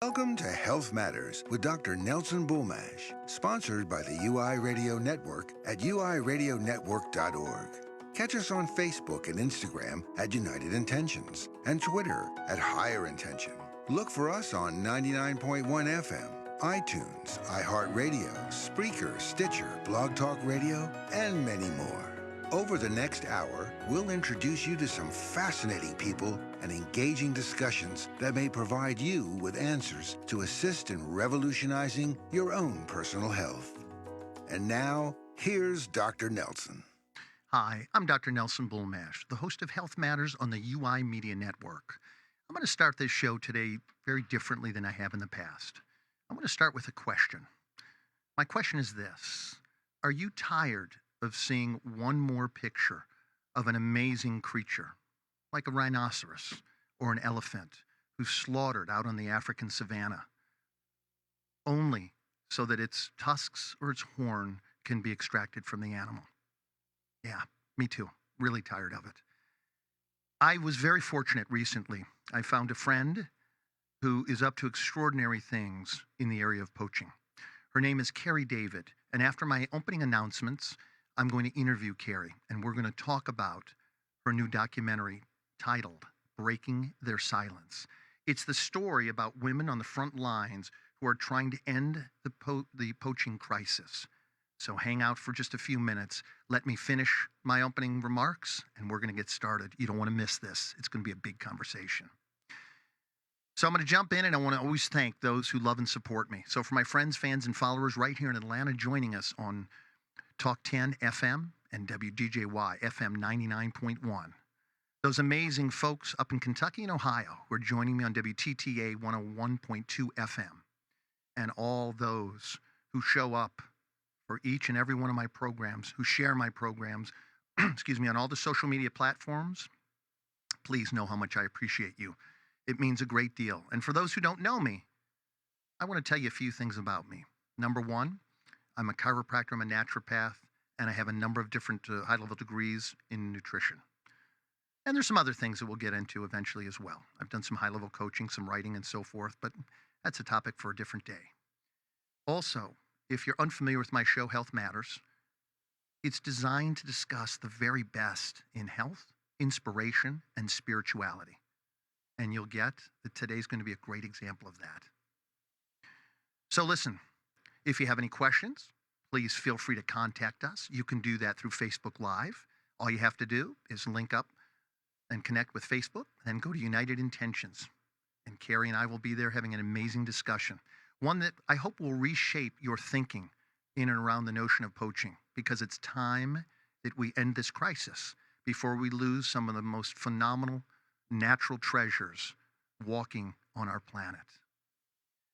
Welcome to Health Matters with Dr. Nelson Bulmash, sponsored by the UI Radio Network at uiradionetwork.org. Catch us on Facebook and Instagram at United Intentions and Twitter at Higher Intention. Look for us on 99.1 FM, iTunes, iHeartRadio, Spreaker, Stitcher, Blog Talk Radio, and many more. Over the next hour, we'll introduce you to some fascinating people and engaging discussions that may provide you with answers to assist in revolutionizing your own personal health. And now, here's Dr. Nelson. Hi, I'm Dr. Nelson Bulmash, the host of Health Matters on the UI Media Network. I'm going to start this show today very differently than I have in the past. I'm going to start with a question. My question is this: are you tired of seeing one more picture of an amazing creature, like a rhinoceros or an elephant, who's slaughtered out on the African savanna, only so that its tusks or its horn can be extracted from the animal? Yeah, me too. Really tired of it. I was very fortunate recently. I found a friend who is up to extraordinary things in the area of poaching. Her name is Carrie David, and after my opening announcements, I'm going to interview Carrie, and we're going to talk about her new documentary titled Breaking Their Silence. It's the story about women on the front lines who are trying to end the poaching crisis. So hang out for just a few minutes. Let me finish my opening remarks, and we're going to get started. You don't want to miss this. It's going to be a big conversation. So I'm going to jump in, and I want to always thank those who love and support me. So for my friends, fans, and followers right here in Atlanta joining us on Talk 10 FM and WDJY FM 99.1. Those amazing folks up in Kentucky and Ohio who are joining me on WTTA 101.2 FM. And all those who show up for each and every one of my programs, who share my programs, excuse me, on all the social media platforms. Please know how much I appreciate you. It means a great deal. And for those who don't know me, I want to tell you a few things about me. Number one, I'm a chiropractor, I'm a naturopath, and I have a number of different high-level degrees in nutrition. And there's some other things that we'll get into eventually as well. I've done some high-level coaching, some writing, and so forth, but that's a topic for a different day. Also, if you're unfamiliar with my show, Health Matters, it's designed to discuss the very best in health, inspiration, and spirituality. And you'll get that today's going to be a great example of that. So listen, if you have any questions, please feel free to contact us. You can do that through Facebook Live. All you have to do is link up and connect with Facebook and go to United Intentions. And Carrie and I will be there having an amazing discussion. One that I hope will reshape your thinking in and around the notion of poaching, because it's time that we end this crisis before we lose some of the most phenomenal natural treasures walking on our planet.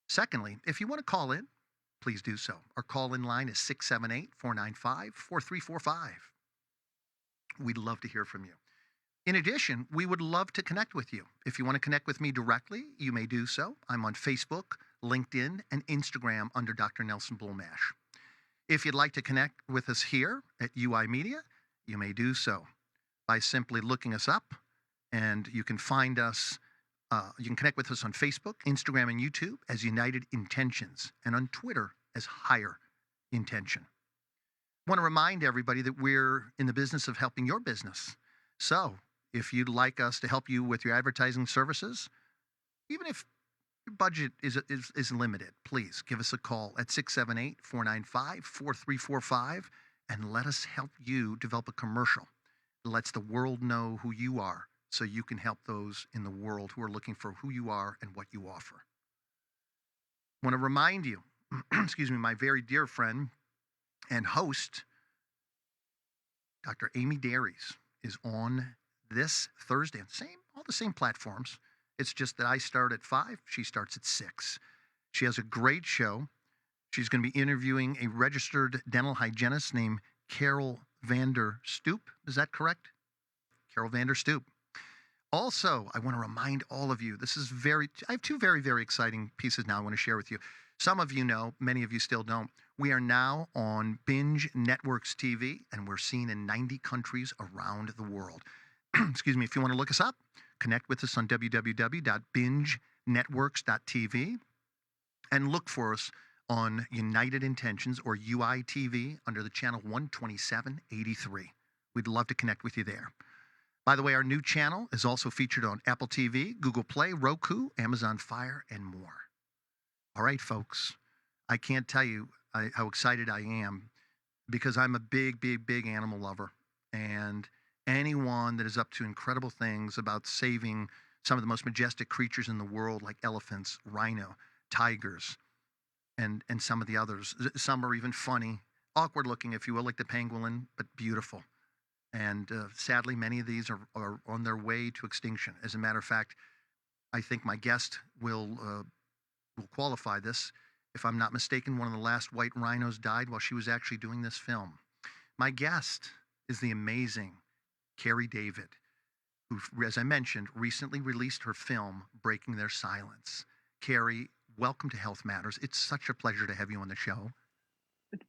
Secondly, if you want to call in, please do so. Our call-in line is 678-495-4345. We'd love to hear from you. In addition, we would love to connect with you. If you want to connect with me directly, you may do so. I'm on Facebook, LinkedIn, and Instagram under Dr. Nelson Bulmash. If you'd like to connect with us here at UI Media, you may do so by simply looking us up, and you can find us. You can connect with us on Facebook, Instagram, and YouTube as United Intentions, and on Twitter as Higher Intention. I want to remind everybody that we're in the business of helping your business. So if you'd like us to help you with your advertising services, even if your budget is limited, please give us a call at 678-495-4345 and let us help you develop a commercial that lets the world know who you are, so you can help those in the world who are looking for who you are and what you offer. I want to remind you, excuse me, my very dear friend and host, Dr. Amy Daries, is on this Thursday, all the same platforms. It's just that I start at 5, she starts at 6. She has a great show. She's going to be interviewing a registered dental hygienist named Carol Vander Stoop. Is that correct? Carol Vander Stoop. Also, I want to remind all of you, I have two very, very exciting pieces now I want to share with you. Some of you know, many of you still don't. We are now on Binge Networks TV, and we're seen in 90 countries around the world. Excuse me, if you want to look us up, connect with us on www.bingenetworks.tv. And look for us on United Intentions or UITV under the channel 12783. We'd love to connect with you there. By the way, our new channel is also featured on Apple TV, Google Play, Roku, Amazon Fire, and more. All right, folks, I can't tell you how excited I am because I'm a big, big, big animal lover. And anyone that is up to incredible things about saving some of the most majestic creatures in the world, like elephants, rhino, tigers, and some of the others. Some are even funny, awkward looking, if you will, like the pangolin, but beautiful. And sadly, many of these are on their way to extinction. As a matter of fact, I think my guest will qualify this. If I'm not mistaken, one of the last white rhinos died while she was actually doing this film. My guest is the amazing Carrie David, who, as I mentioned, recently released her film, Breaking Their Silence. Carrie, welcome to Health Matters. It's such a pleasure to have you on the show.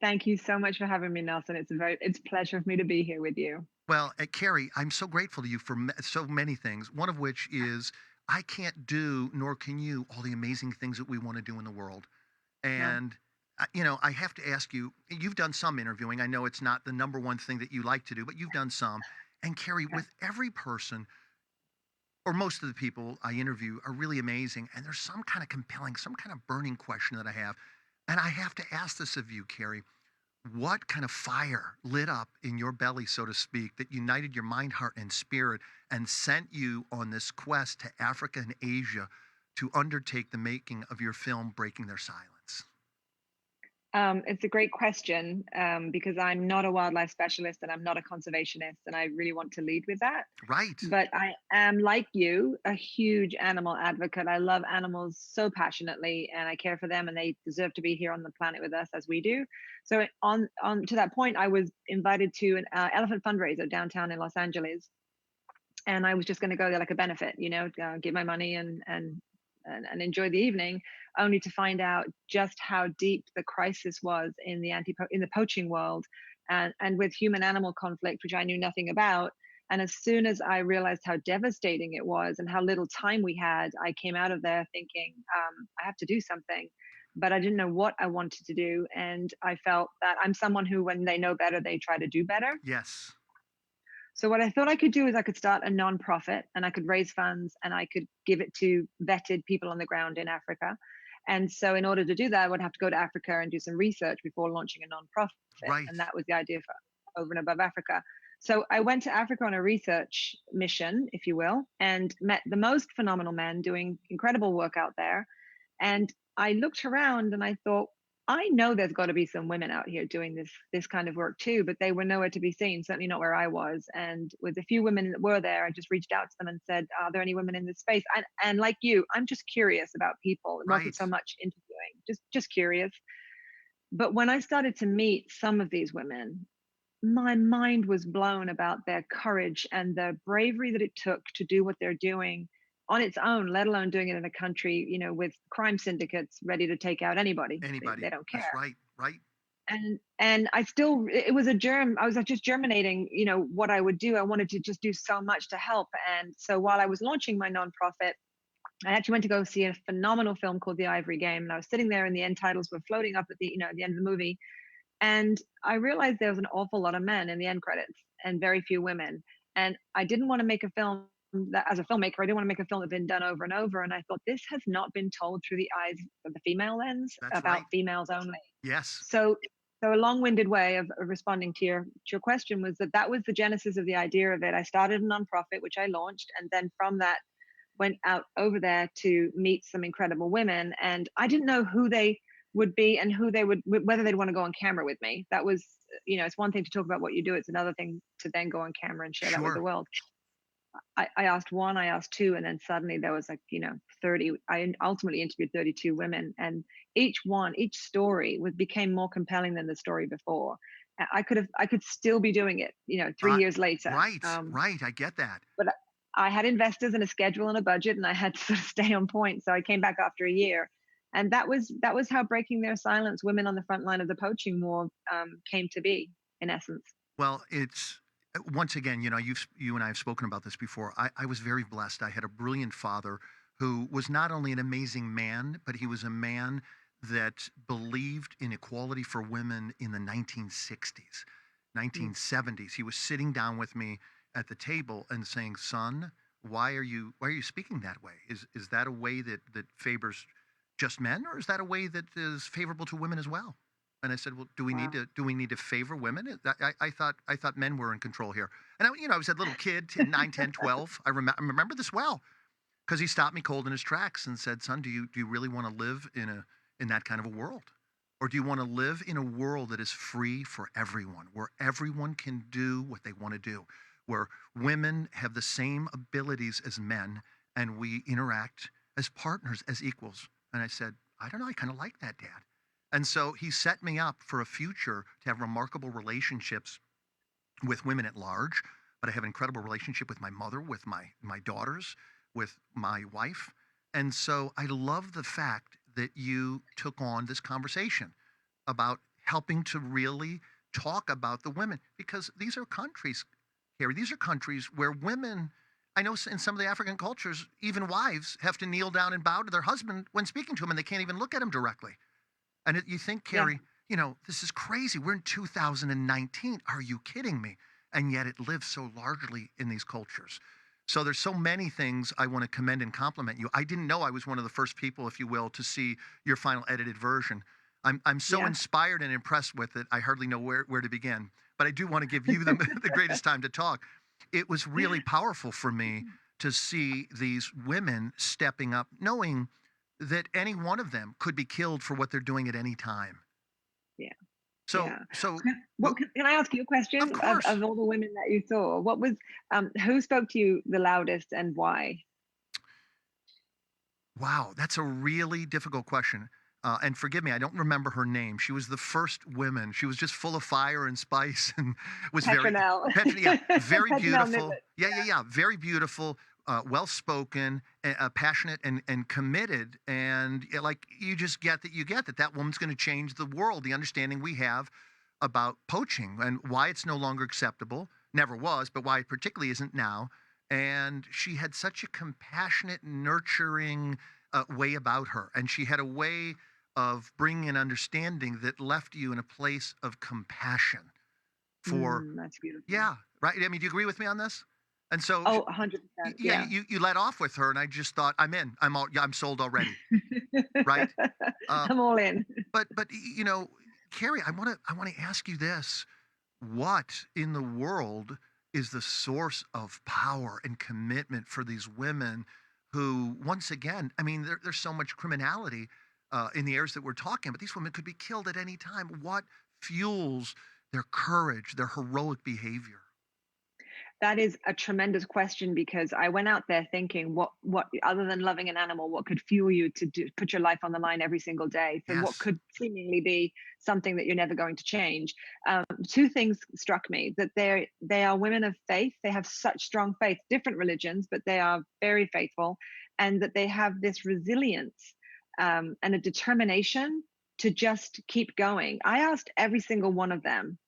Thank you so much for having me, Nelson. It's a pleasure for me to be here with you. Well, Carrie, I'm so grateful to you for so many things, one of which is I can't do, nor can you, all the amazing things that we want to do in the world. And, I have to ask you, you've done some interviewing. I know it's not the number one thing that you like to do, but you've done some. And Carrie, with every person, or most of the people I interview are really amazing. And there's some kind of compelling, some kind of burning question that I have. And I have to ask this of you, Carrie. What kind of fire lit up in your belly, so to speak, that united your mind, heart, and spirit and sent you on this quest to Africa and Asia to undertake the making of your film, Breaking Their Silence? It's a great question because I'm not a wildlife specialist and I'm not a conservationist, and I really want to lead with that. Right. But I am, like you, a huge animal advocate. I love animals so passionately, and I care for them, and they deserve to be here on the planet with us as we do. So on to that point, I was invited to an elephant fundraiser downtown in Los Angeles, and I was just going to go there like a benefit, give my money and enjoy the evening, only to find out just how deep the crisis was in the poaching world, and with human animal conflict, which I knew nothing about. And as soon as I realized how devastating it was and how little time we had, I came out of there thinking, I have to do something. But I didn't know what I wanted to do. And I felt that I'm someone who, when they know better, they try to do better. Yes. So what I thought I could do is I could start a nonprofit, and I could raise funds, and I could give it to vetted people on the ground in Africa. And so in order to do that, I would have to go to Africa and do some research before launching a nonprofit. Right. And that was the idea for Over and Above Africa. So I went to Africa on a research mission, if you will, and met the most phenomenal men doing incredible work out there. And I looked around and I thought, I know there's got to be some women out here doing this kind of work too, but they were nowhere to be seen, certainly not where I was. And with the few women that were there, I just reached out to them and said, are there any women in this space? And like you, I'm just curious about people. It wasn't so much interviewing, just curious. But when I started to meet some of these women, my mind was blown about their courage and the bravery that it took to do what they're doing on its own, let alone doing it in a country, with crime syndicates ready to take out anybody. They don't care. That's right. And I still, it was I was just germinating, what I would do. I wanted to just do so much to help. And so while I was launching my nonprofit, I actually went to go see a phenomenal film called The Ivory Game. And I was sitting there and the end titles were floating up at the end of the movie. And I realized there was an awful lot of men in the end credits and very few women. And I didn't want to make a film that, as a filmmaker, I didn't want to make a film that had been done over and over. And I thought, this has not been told through the eyes of the female lens. That's about right. Females only. Yes. So a long-winded way of responding to your question was that was the genesis of the idea of it. I started a nonprofit, which I launched. And then from that, went out over there to meet some incredible women. And I didn't know who they would be and whether they'd want to go on camera with me. That was, it's one thing to talk about what you do. It's another thing to then go on camera and share that with the world. I asked one, I asked two, and then suddenly there was 30. I ultimately interviewed 32 women, and each story became more compelling than the story before. I could still be doing it, 3 years later. Right. I get that. But I had investors and a schedule and a budget, and I had to sort of stay on point. So I came back after a year. And that was how Breaking Their Silence, Women on the Front Line of the Poaching War, came to be, in essence. Well, it's once again, you and I have spoken about this before. I was very blessed. I had a brilliant father who was not only an amazing man, but he was a man that believed in equality for women in the 1960s, Mm. 1970s. He was sitting down with me at the table and saying, "Son, why are you speaking that way? Is that a way that favors just men, or is that a way that is favorable to women as well?" And I said, "Well, Wow. do we need to favor women? I thought men were in control here." And I was a little kid, 9, 10, 12. I remember this well because he stopped me cold in his tracks and said, "Son, do you really want to live in that kind of a world? Or do you want to live in a world that is free for everyone, where everyone can do what they want to do, where women have the same abilities as men and we interact as partners, as equals?" And I said, "I don't know, I kind of like that, Dad." And so he set me up for a future to have remarkable relationships with women at large, but I have an incredible relationship with my mother, with my daughters, with my wife. And so I love the fact that you took on this conversation about helping to really talk about the women, because these are countries, Harry, these are countries where women, I know in some of the African cultures, even wives have to kneel down and bow to their husband when speaking to him, and they can't even look at him directly. And you think, Yeah. Carrie, this is crazy. We're in 2019. Are you kidding me? And yet it lives so largely in these cultures. So there's so many things I want to commend and compliment you. I didn't know I was one of the first people, if you will, to see your final edited version. I'm so Yeah. inspired and impressed with it. I hardly know where to begin. But I do want to give you the, the greatest time to talk. It was really powerful for me to see these women stepping up, knowing that any one of them could be killed for what they're doing at any time. Yeah. So, Yeah. so What can I ask you a of question course, of all the women that you saw? What was who spoke to you the loudest and why? wow, that's a really difficult question. And forgive me, I don't remember her name. She was the first woman. She was just full of fire and spice, and was very Petronelle. yeah, very Petronelle beautiful. Nimitz. Yeah, very beautiful, well spoken, passionate, and committed. And like you just get that woman's going to change the world. The understanding we have about poaching and why it's no longer acceptable, never was, but why it particularly isn't now. And she had such a compassionate, nurturing way about her. And she had a way of bringing an understanding that left you in a place of compassion for, That's beautiful. yeah, right. I mean, do you agree with me on this? And so, Oh, 100%. yeah, Yeah. you let off with her, and I just thought, I'm in. Yeah, I'm sold already, right? Uh, I'm all in. but Carrie, I want to ask you this: what in the world is the source of power and commitment for these women who, once again, I mean, there's so much criminality in the areas that we're talking, but these women could be killed at any time. What fuels their courage, their heroic behavior? That is a tremendous question because I went out there thinking what other than loving an animal, what could fuel you to put your life on the line every single day for what Yes, could seemingly be something that you're never going to change. Two things struck me that they are women of faith. They have such strong faith, different religions, but they are very faithful, and that they have this resilience and a determination to just keep going. I asked every single one of them,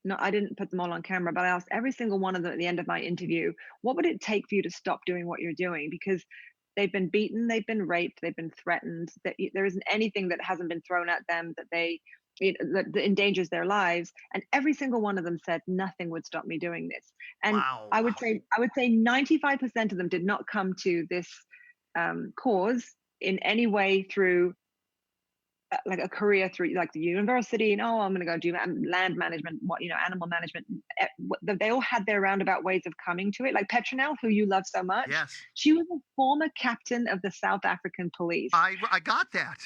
no, I didn't put them all on camera, but I asked every single one of them at the end of my interview, what would it take for you to stop doing what you're doing? Because they've been beaten, they've been raped, they've been threatened. That there isn't anything that hasn't been thrown at them that endangers their lives. And every single one of them said nothing would stop me doing this. And wow, I would say 95% of them did not come to this cause in any way through like a career through like the university, and I'm going to go do land management, animal management. They all had their roundabout ways of coming to it. Like Petronelle, who you love so much, yes, she was a former captain of the South African police. I got that.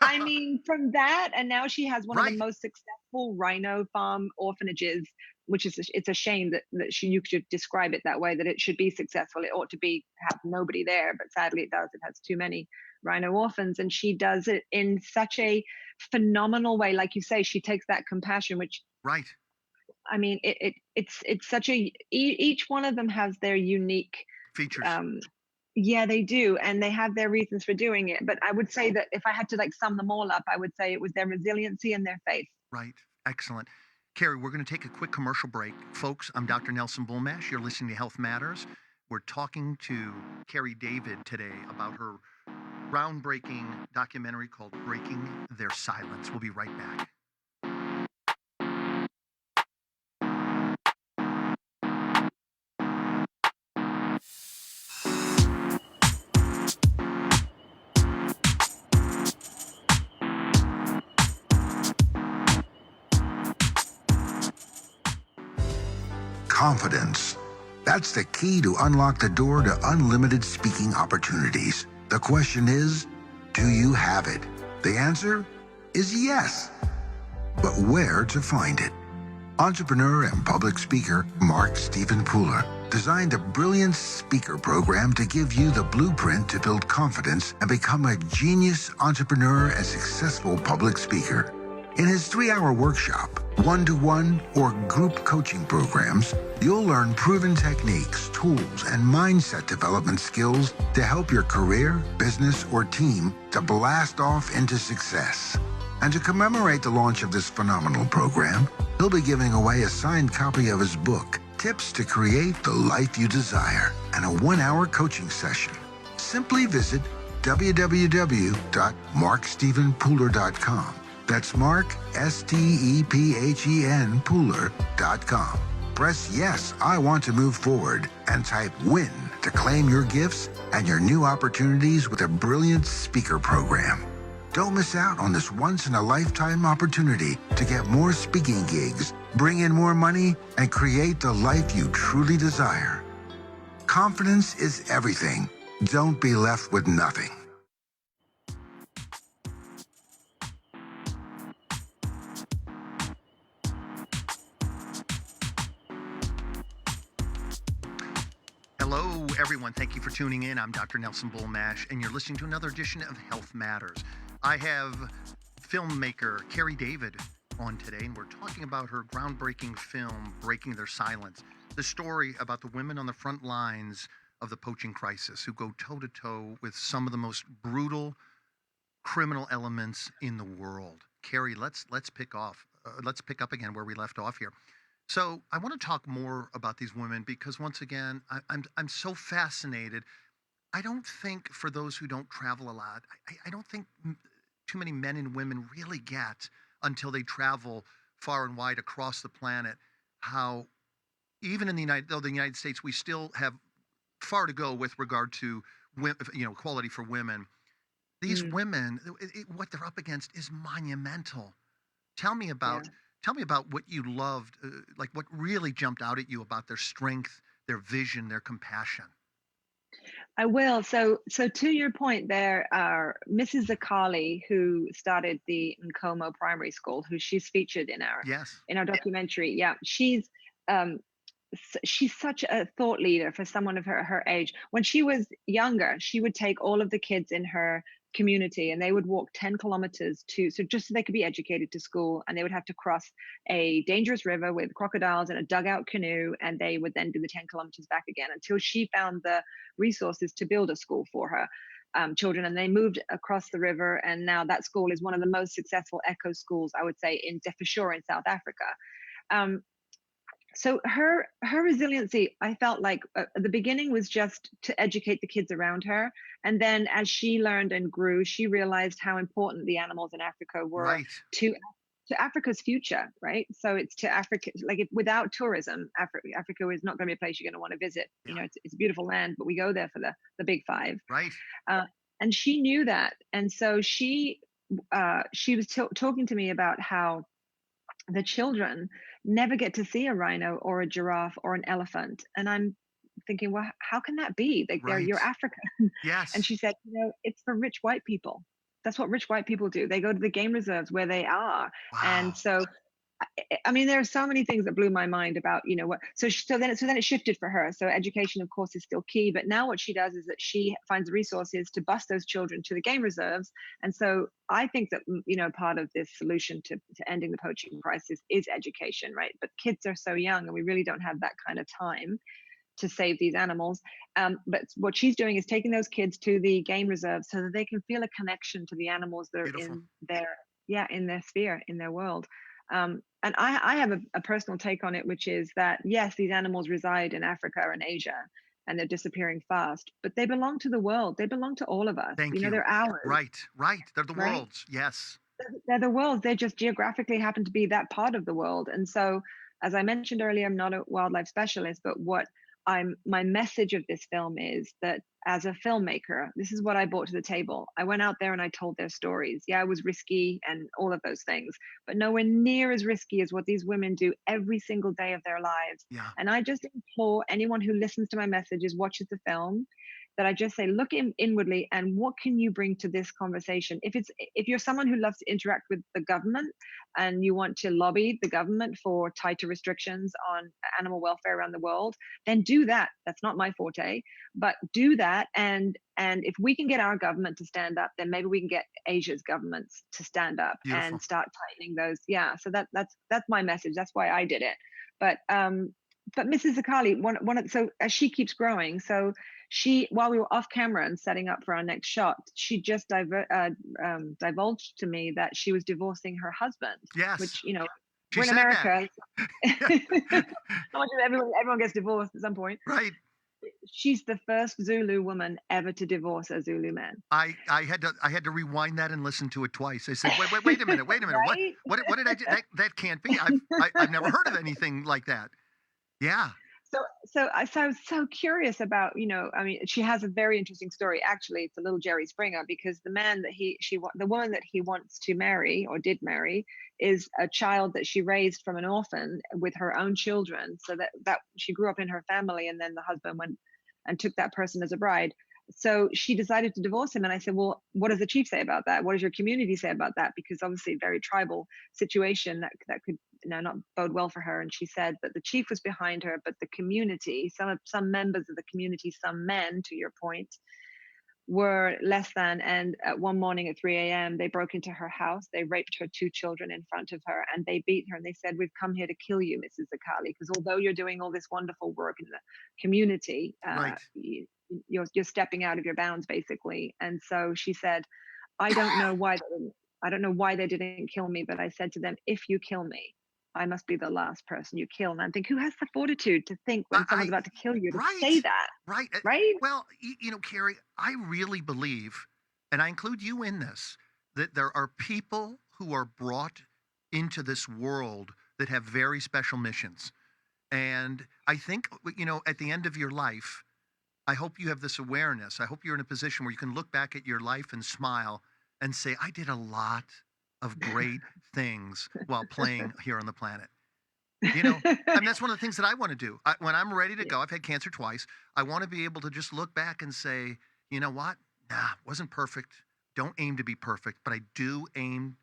I mean, from that, and now she has one of the Right, most successful rhino farm orphanages, which is it's a shame that you should describe it that way. That it should be successful. It ought to be have nobody there, but sadly it does. It has too many rhino orphans, and she does it in such a phenomenal way. Like you say, she takes that compassion, which right, I mean, it's such each one of them has their unique features. um, yeah, they do, and they have their reasons for doing it. But I would say that if I had to like sum them all up, I would say it was their resiliency and their faith. Right. Excellent. Carrie, we're going to take a quick commercial break. Folks, I'm Dr. Nelson Bulmash. You're listening to Health Matters. We're talking to Carrie David today about her groundbreaking documentary called Breaking Their Silence. We'll be right back. Confidence. That's the key to unlock the door to unlimited speaking opportunities. The question is, do you have it? The answer is yes. But where to find it? Entrepreneur and public speaker Mark Stephen Pooler designed a brilliant speaker program to give you the blueprint to build confidence and become a genius entrepreneur and successful public speaker. In his 3-hour workshop, one-to-one or group coaching programs, you'll learn proven techniques, tools, and mindset development skills to help your career, business, or team to blast off into success. And to commemorate the launch of this phenomenal program, he'll be giving away a signed copy of his book, Tips to Create the Life You Desire, and a 1-hour coaching session. Simply visit www.markstephenpooler.com. That's Mark, S-T-E-P-H-E-N, Pooler.com. Press Yes, I Want to Move Forward, and type WIN to claim your gifts and your new opportunities with a brilliant speaker program. Don't miss out on this once-in-a-lifetime opportunity to get more speaking gigs, bring in more money, and create the life you truly desire. Confidence is everything. Don't be left with nothing. Hello, everyone. Thank you for tuning in. I'm Dr. Nelson Bulmash, and you're listening to another edition of Health Matters. I have filmmaker Carrie David on today, and we're talking about her groundbreaking film, Breaking Their Silence, the story about the women on the front lines of the poaching crisis who go toe-to-toe with some of the most brutal criminal elements in the world. Carrie, let's pick up again where we left off here. So I want to talk more about these women because once again, I'm so fascinated. I don't think for those who don't travel a lot, I don't think too many men and women really get until they travel far and wide across the planet how even in the United States, we still have far to go with regard to equality for women. These women, what they're up against is monumental. Tell me about what you loved, like what really jumped out at you about their strength, their vision, their compassion. I will. So to your point, there are Mrs. Zakali, who started the Nkomo Primary School, who she's featured in our documentary. Yeah, she's such a thought leader for someone of her age. When she was younger, she would take all of the kids in her community and they would walk 10 kilometers just so they could be educated to school, and they would have to cross a dangerous river with crocodiles and a dugout canoe, and they would then do the 10 kilometers back again until she found the resources to build a school for her children. And they moved across the river, and now that school is one of the most successful eco schools, I would say, for sure in South Africa. So her resiliency, I felt like at the beginning was just to educate the kids around her. And then as she learned and grew, she realized how important the animals in Africa were to Africa's future, right? So it's to Africa, like without tourism, Africa is not going to be a place you're going to want to visit. Yeah. You know, it's a beautiful land, but we go there for the big five. Right. And she knew that. And so she was talking to me about how the children never get to see a rhino or a giraffe or an elephant. And I'm thinking, well, how can that be? You're African. Yes. And she said, it's for rich white people. That's what rich white people do. They go to the game reserves where they are. Wow. And so, I mean, there are so many things that blew my mind about, what. So then it shifted for her. So education, of course, is still key. But now what she does is that she finds resources to bus those children to the game reserves. And so I think that, part of this solution to ending the poaching crisis is education, right? But kids are so young and we really don't have that kind of time to save these animals. But what she's doing is taking those kids to the game reserves so that they can feel a connection to the animals that are in their sphere, in their world. And I have a personal take on it, which is that, yes, these animals reside in Africa and Asia, and they're disappearing fast, but they belong to the world. They belong to all of us. Thank you. They're ours, Right, right. They're the right? world's. Yes. They're the world. They just geographically happen to be that part of the world. And so, as I mentioned earlier, I'm not a wildlife specialist, but my message of this film is that as a filmmaker, this is what I brought to the table. I went out there and I told their stories. Yeah, it was risky and all of those things, but nowhere near as risky as what these women do every single day of their lives. Yeah. And I just implore anyone who listens to my messages, watches the film, that I just say, look inwardly, and what can you bring to this conversation? If you're someone who loves to interact with the government and you want to lobby the government for tighter restrictions on animal welfare around the world, then do that. That's not my forte, but do that. And if we can get our government to stand up, then maybe we can get Asia's governments to stand up Beautiful. and start tightening those. Yeah. So that's my message. That's why I did it. But Mrs. Akali, so as she keeps growing, so while we were off camera and setting up for our next shot, she just divulged to me that she was divorcing her husband. Yes. Which, She we're in said America. that. Everyone gets divorced at some point. Right. She's the first Zulu woman ever to divorce a Zulu man. I had to rewind that and listen to it twice. I said, wait a minute. Right? What did I do? That can't be. I've never heard of anything like that. Yeah. So I was so curious about, she has a very interesting story. Actually, it's a little Jerry Springer, because the man that the woman that he wants to marry, or did marry, is a child that she raised from an orphan with her own children. So that she grew up in her family, and then the husband went and took that person as a bride. So she decided to divorce him. And I said, well, what does the chief say about that? What does your community say about that? Because obviously a very tribal situation that could not bode well for her. And she said that the chief was behind her, but the community, some members of the community, some men, to your point, were less than. And one morning at 3 a.m., they broke into her house. They raped her 2 children in front of her, and they beat her. And they said, we've come here to kill you, Mrs. Akali, because although you're doing all this wonderful work in the community, Right. you're stepping out of your bounds, basically. And so she said, I don't know why they didn't kill me, but I said to them, if you kill me, I must be the last person you kill. And I think, who has the fortitude to think when someone's about to kill you, to say that? Right. Right? Well, Carrie, I really believe, and I include you in this, that there are people who are brought into this world that have very special missions. And I think, at the end of your life, I hope you have this awareness. I hope you're in a position where you can look back at your life and smile and say, I did a lot of great things while playing here on the planet. And that's one of the things that I want to do. When I'm ready to go, I've had cancer twice. I want to be able to just look back and say, you know what? Nah, wasn't perfect. Don't aim to be perfect, but I do aim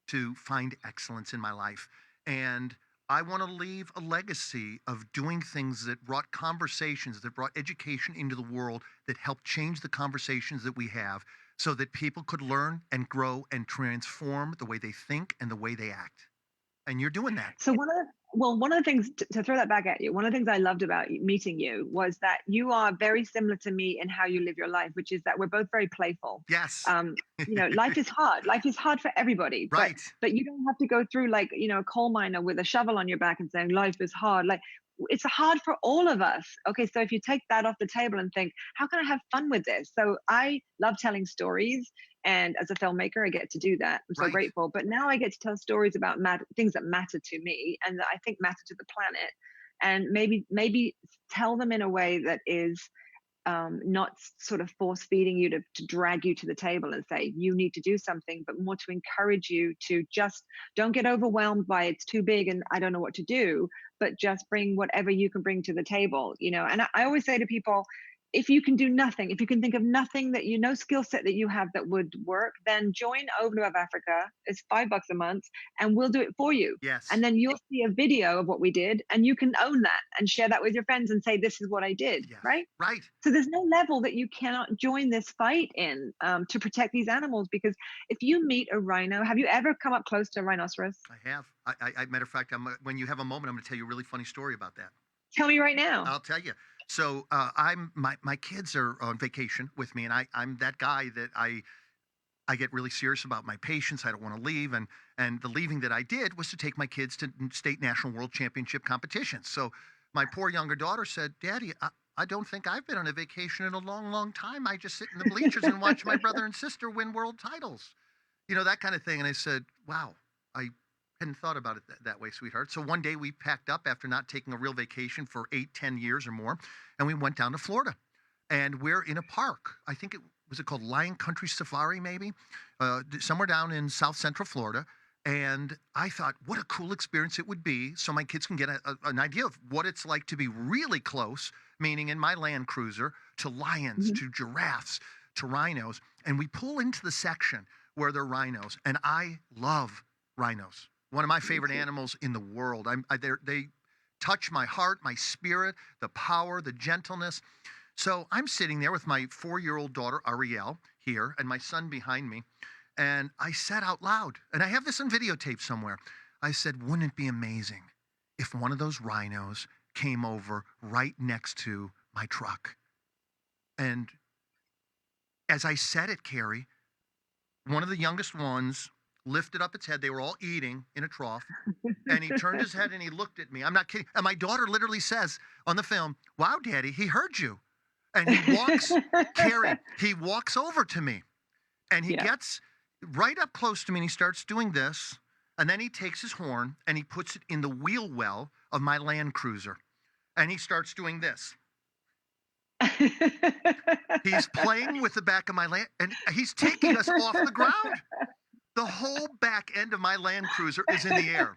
to find excellence in my life. And I want to leave a legacy of doing things that brought conversations, that brought education into the world, that helped change the conversations that we have, so that people could learn and grow and transform the way they think and the way they act. And you're doing that. So one of the things, to throw that back at you, one of the things I loved about meeting you was that you are very similar to me in how you live your life, which is that we're both very playful. Yes. Life is hard. Life is hard for everybody. Right. But you don't have to go through like, a coal miner with a shovel on your back and saying life is hard. Like, it's hard for all of us. Okay, so if you take that off the table and think, how can I have fun with this? So I love telling stories, and as a filmmaker, I get to do that. I'm so grateful. But now I get to tell stories about things that matter to me and that I think matter to the planet, and maybe tell them in a way that is not sort of force feeding you to drag you to the table and say you need to do something, but more to encourage you to just don't get overwhelmed by it's too big and I don't know what to do, but just bring whatever you can bring to the table. And I always say to people, if you can do nothing, if you can think of nothing that no skill set that you have that would work, then join Over to Africa. It's $5 a month, and we'll do it for you. Yes. And then you'll see a video of what we did, and you can own that and share that with your friends and say, this is what I did. Yes. Right? Right. So there's no level that you cannot join this fight in to protect these animals. Because if you meet a rhino, have you ever come up close to a rhinoceros? I have. Matter of fact, when you have a moment, I'm going to tell you a really funny story about that. Tell me right now. I'll tell you. So my kids are on vacation with me, and I'm that guy that I get really serious about my patients. I don't want to leave, and the leaving that I did was to take my kids to state, national, world championship competitions. So my poor younger daughter said, Daddy, I don't think I've been on a vacation in a long, long time. I just sit in the bleachers and watch my brother and sister win world titles. That kind of thing. And I said, wow, I hadn't thought about it that way, sweetheart. So one day we packed up after not taking a real vacation for 8, 10 years or more, and we went down to Florida. And we're in a park. I think it called Lion Country Safari, maybe, somewhere down in South Central Florida. And I thought, what a cool experience it would be so my kids can get an idea of what it's like to be really close, meaning in my Land Cruiser, to lions, to giraffes, to rhinos. And we pull into the section where there are rhinos. And I love rhinos. One of my favorite animals in the world. They touch my heart, my spirit, the power, the gentleness. So I'm sitting there with my 4-year-old daughter, Ariel, here, and my son behind me. And I said out loud, and I have this on videotape somewhere, I said, wouldn't it be amazing if one of those rhinos came over right next to my truck? And as I said it, Carrie, one of the youngest ones lifted up its head. They were all eating in a trough. And he turned his head and he looked at me. I'm not kidding. And my daughter literally says on the film, wow, Daddy, he heard you. And he walks, Carrie, he walks over to me. And he gets right up close to me and he starts doing this. And then he takes his horn and he puts it in the wheel well of my Land Cruiser. And he starts doing this. He's playing with the back of my land, and he's taking us off the ground. The whole back end of my Land Cruiser is in the air.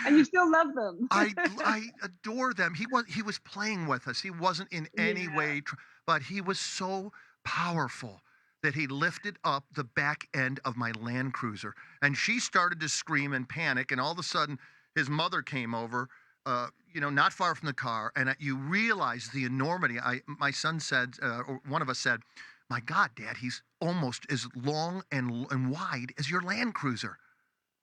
And you still love them. I adore them. He was playing with us. He wasn't in any way, but he was so powerful that he lifted up the back end of my Land Cruiser. And she started to scream and panic, and all of a sudden his mother came over, not far from the car, and you realize the enormity. My son said, or one of us said, my God, Dad, he's almost as long and wide as your Land Cruiser.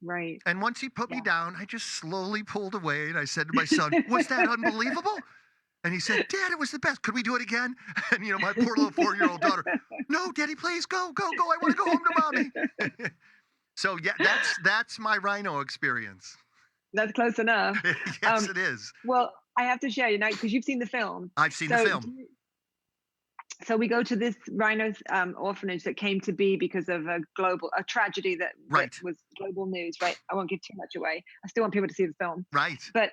Right. And once he put me down, I just slowly pulled away, and I said to my son, was that unbelievable? And he said, Dad, it was the best. Could we do it again? And, my poor little 4-year-old daughter, no, Daddy, please, go. I want to go home to Mommy. So, yeah, that's my rhino experience. That's close enough. Yes, it is. Well, I have to share, because you've seen the film. I've seen the film. So we go to this rhino orphanage that came to be because of a tragedy that was global news, right? I won't give too much away. I still want people to see the film. Right. But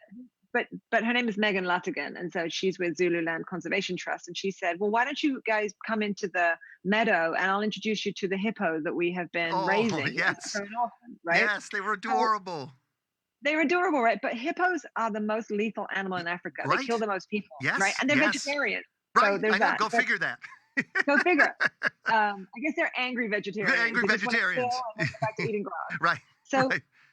her name is Megan Latigan, and so she's with Zululand Conservation Trust, and she said, well, why don't you guys come into the meadow and I'll introduce you to the hippo that we have been raising. Yes. For an orphan, right? Yes, they were adorable. They're adorable, right? But hippos are the most lethal animal in Africa. Right. They kill the most people, right? And they're vegetarian. Right, so there's I know. Go figure that. Go figure. I guess they're angry vegetarians. They're angry vegetarians. And go back to eating grass. Right. So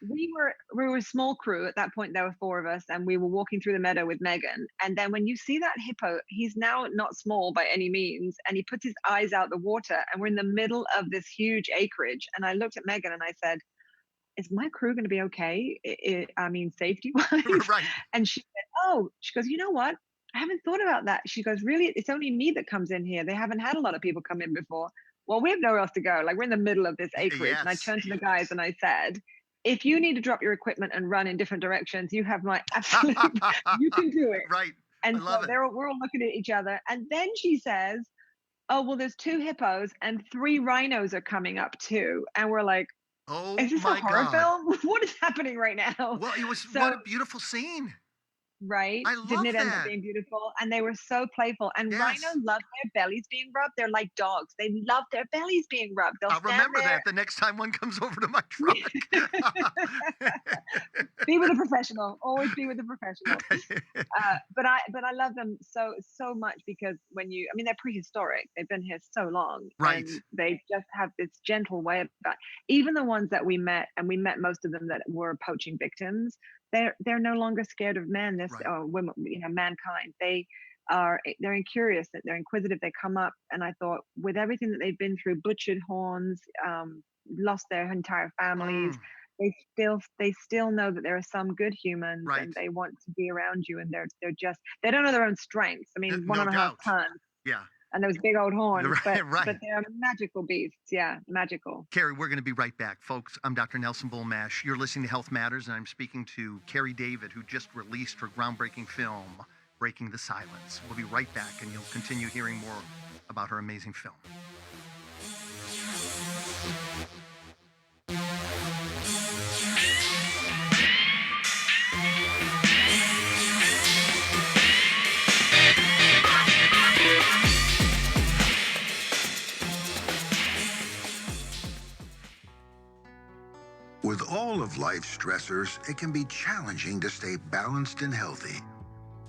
we were a small crew at that point. There were 4 of us, and we were walking through the meadow with Megan. And then when you see that hippo, he's now not small by any means, and he puts his eyes out the water, and we're in the middle of this huge acreage. And I looked at Megan and I said, is my crew going to be okay? Safety wise. Right. And she goes, you know what? I haven't thought about that. She goes, really? It's only me that comes in here. They haven't had a lot of people come in before. Well, we have nowhere else to go. Like, we're in the middle of this acreage. Yes. And I turned to the guys and I said, if you need to drop your equipment and run in different directions, you have my absolute, you can do it. Right. And so we're all looking at each other. And then she says, oh, well, there's 2 hippos and 3 rhinos are coming up too. And we're like, oh, is this a horror film? What is happening right now? Well, it was what a beautiful scene. Right? I love Didn't it end that. up being beautiful? And they were so playful. And rhinos love their bellies being rubbed. They're like dogs. They love their bellies being rubbed. I'll remember that the next time one comes over to my truck. Be with a professional. Always be with a professional. But I love them so much because they're prehistoric. They've been here so long. Right. And they just have this gentle way about even the ones that we met, and we met most of them that were poaching victims. They're no longer scared of men, or women, mankind. They're incurious, they're inquisitive. They come up, and I thought, with everything that they've been through, butchered horns, lost their entire families, they still know that there are some good humans, and they want to be around you. And they don't know their own strengths. I mean, 1.5 tons. Yeah. And those big old horns, right. But they're magical beasts. Yeah, magical. Carrie, we're going to be right back. Folks, I'm Dr. Nelson Bulmash. You're listening to Health Matters, and I'm speaking to Carrie David, who just released her groundbreaking film, Breaking the Silence. We'll be right back, and you'll continue hearing more about her amazing film. With all of life's stressors, it can be challenging to stay balanced and healthy.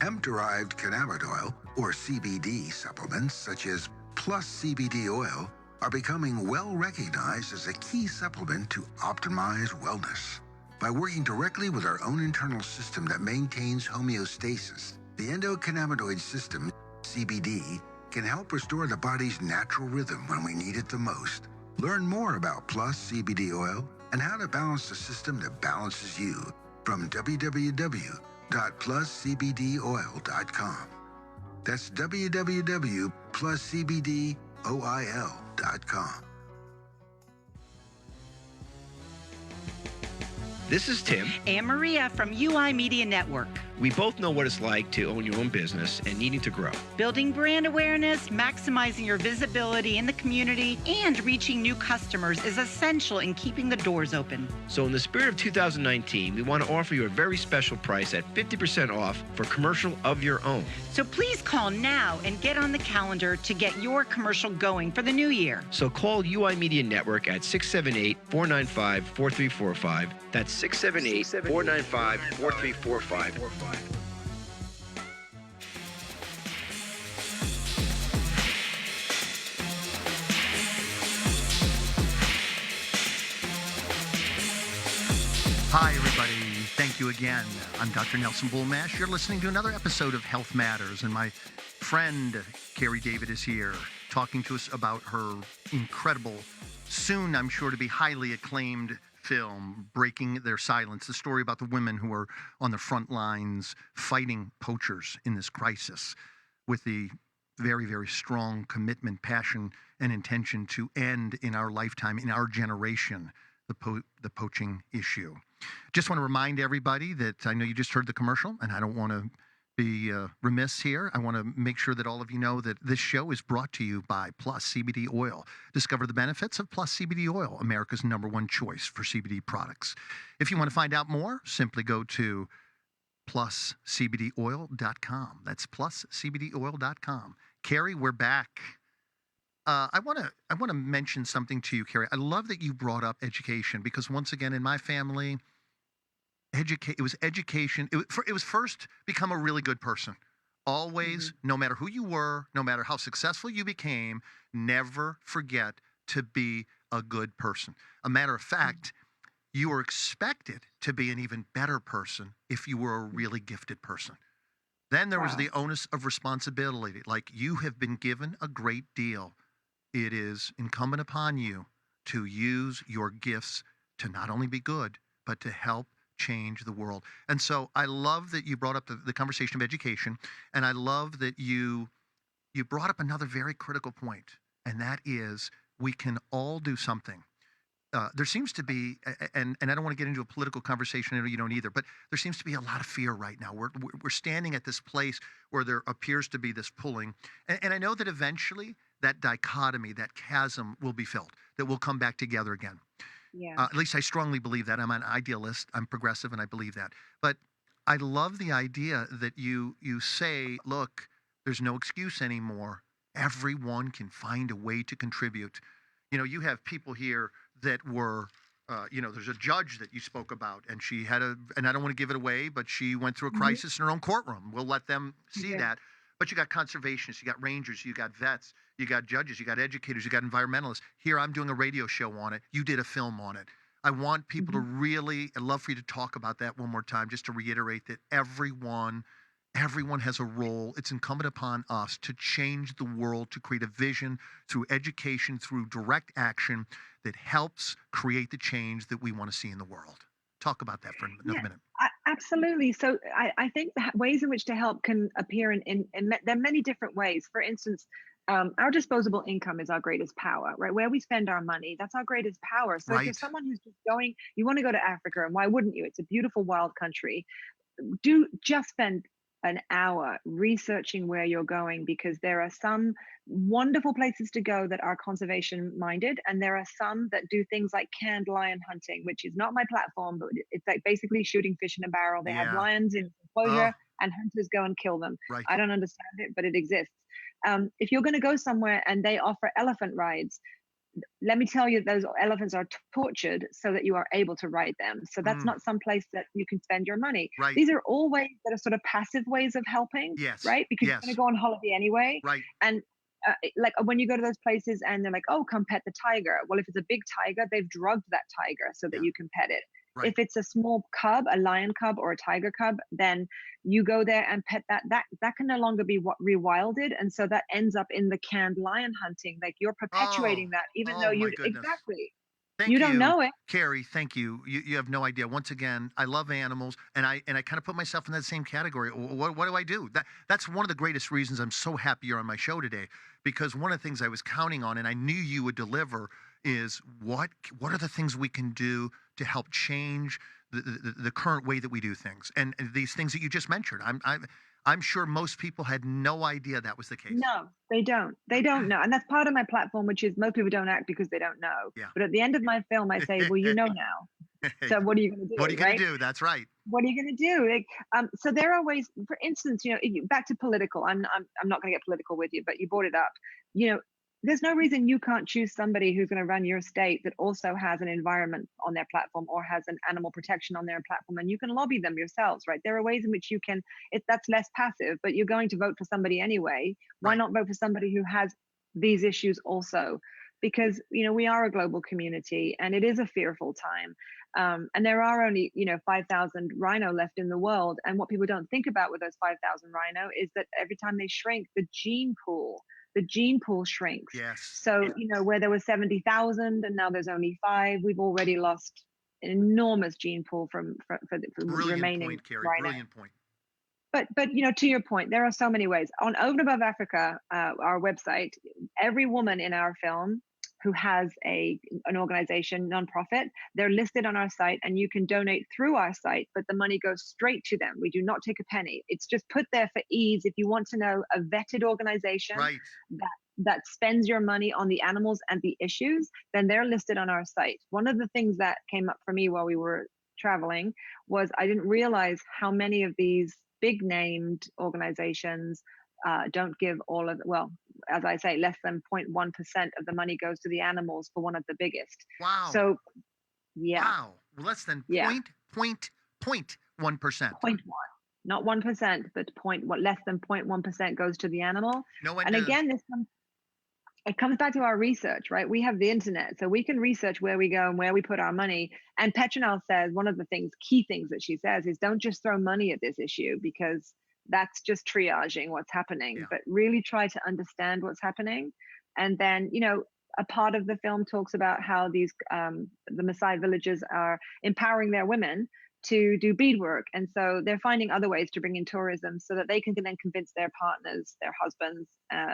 Hemp-derived cannabinoid, or CBD supplements such as Plus CBD oil, are becoming well recognized as a key supplement to optimize wellness. By working directly with our own internal system that maintains homeostasis, the endocannabinoid system, CBD, can help restore the body's natural rhythm when we need it the most. Learn more about Plus CBD oil and how to balance the system that balances you from www.pluscbdoil.com. That's www.pluscbdoil.com. This is Tim. And Maria from UI Media Network. We both know what it's like to own your own business and needing to grow. Building brand awareness, maximizing your visibility in the community, and reaching new customers is essential in keeping the doors open. So in the spirit of 2019, we want to offer you a very special price at 50% off for commercial of your own. So please call now and get on the calendar to get your commercial going for the new year. So call UI Media Network at 678-495-4345. That's 678-495-4345. Hi, everybody. Thank you again. I'm Dr. Nelson Bulmash. You're listening to another episode of Health Matters, and my friend Carrie David is here talking to us about her incredible, soon I'm sure to be highly acclaimed film, Breaking Their Silence, the story about the women who are on the front lines fighting poachers in this crisis with the very, very strong commitment, passion, and intention to end in our lifetime, in our generation, the poaching issue. Just want to remind everybody that I know you just heard the commercial, and I don't want to be remiss here. I want to make sure that all of you know that this show is brought to you by Plus CBD Oil. Discover the benefits of Plus CBD Oil, America's #1 choice for CBD products. If you want to find out more, simply go to pluscbdoil.com. That's pluscbdoil.com. Carrie, we're back. I want to mention something to you, Carrie. I love that you brought up education because once again, in my family, it was education. It was first become a really good person. Always, no matter who you were, no matter how successful you became, never forget to be a good person. A matter of fact, you were expected to be an even better person if you were a really gifted person. Then there was the onus of responsibility. Like, you have been given a great deal. It is incumbent upon you to use your gifts to not only be good, but to help change the world. And so I love that you brought up the conversation of education, and I love that you brought up another very critical point, and that is we can all do something. There seems to be, and I don't want to get into a political conversation, and you don't either, but there seems to be a lot of fear right now. We're standing at this place where there appears to be this pulling, and I know that eventually that dichotomy, that chasm will be filled, that we'll come back together again. Yeah. At least I strongly believe that. I'm an idealist. I'm progressive, and I believe that. But I love the idea that you say, look, there's no excuse anymore. Everyone can find a way to contribute. You know, you have people here that were, there's a judge that you spoke about, and she had and I don't want to give it away, but she went through a crisis in her own courtroom. We'll let them see that. But you got conservationists, you got rangers, you got vets, you got judges, you got educators, you got environmentalists. Here, I'm doing a radio show on it. You did a film on it. I want people to really, I'd love for you to talk about that one more time, just to reiterate that everyone has a role. It's incumbent upon us to change the world, to create a vision through education, through direct action that helps create the change that we want to see in the world. Talk about that for another minute. Absolutely. So I think the ways in which to help can appear there are many different ways. For instance, our disposable income is our greatest power, right? Where we spend our money, that's our greatest power. So if you're someone who's just going, you want to go to Africa, and why wouldn't you? It's a beautiful, wild country. Do just spend an hour researching where you're going, because there are some wonderful places to go that are conservation minded, and there are some that do things like canned lion hunting, which is not my platform, but it's like basically shooting fish in a barrel. They have Yeah. lions in Oh, enclosure and hunters go and kill them. right. I don't understand it, but it exists. If you're going to go somewhere and they offer elephant rides, let me tell you, those elephants are tortured so that you are able to ride them. So that's Mm, not some place that you can spend your money. right. These are all ways that are sort of passive ways of helping, Yes. right? Because you're Yes. going to go on holiday anyway. Right. And like when you go to those places and they're like, oh, come pet the tiger. Well, if it's a big tiger, they've drugged that tiger so that Yeah. you can pet it. Right. If it's a small cub, a lion cub or a tiger cub, then you go there and pet that. That can no longer be rewilded, and so that ends up in the canned lion hunting. Like you're perpetuating Oh, that, even though oh my you goodness. exactly Thank you don't know it. Carrie. Thank you. You have no idea. Once again, I love animals, and I kind of put myself in that same category. What do I do? That's one of the greatest reasons I'm so happy you're on my show today, because one of the things I was counting on, and I knew you would deliver, is what are the things we can do to help change the current way that we do things, and these things that you just mentioned. I'm sure most people had no idea that was the case. No, they don't. They don't know. And that's part of my platform, which is most people don't act because they don't know. Yeah. But at the end of my film, I say, well, you know now. So what are you going to do? What are you going right? to do? That's right. What are you going to do? Like, so there are ways, for instance, back to political. I'm not going to get political with you, but you brought it up. There's no reason you can't choose somebody who's going to run your state that also has an environment on their platform or has an animal protection on their platform, and you can lobby them yourselves, right? There are ways in which you can. That's less passive, but you're going to vote for somebody anyway. Why Right. not vote for somebody who has these issues also? Because we are a global community, and it is a fearful time. And there are only 5,000 rhino left in the world, and what people don't think about with those 5,000 rhino is that every time they shrink, the gene pool shrinks. Yes. So where there was 70,000 and now there's only 5, we've already lost an enormous gene pool for the Brilliant remaining point, Carrie. rhino. Brilliant point. But to your point, there are so many ways. On Over and Above Africa, our website, every woman in our film who has an organization, nonprofit, they're listed on our site, and you can donate through our site, but the money goes straight to them. We do not take a penny. It's just put there for ease. If you want to know a vetted organization Right. that spends your money on the animals and the issues, then they're listed on our site. One of the things that came up for me while we were traveling was I didn't realize how many of these big named organizations don't give all of as I say, less than 0.1% of the money goes to the animals for one of the biggest. Wow. So yeah. Wow. Less than Yeah. 0.1%. 0.1, not 1%, but less than 0.1% goes to the animal. No one And knows. again, it comes back to our research, right? We have the internet, so we can research where we go and where we put our money. And Petronelle says one of the key things that she says is don't just throw money at this issue, because that's just triaging what's happening, but really try to understand what's happening. And then, a part of the film talks about how these the Maasai villages are empowering their women to do beadwork, and so they're finding other ways to bring in tourism so that they can then convince their partners, their husbands,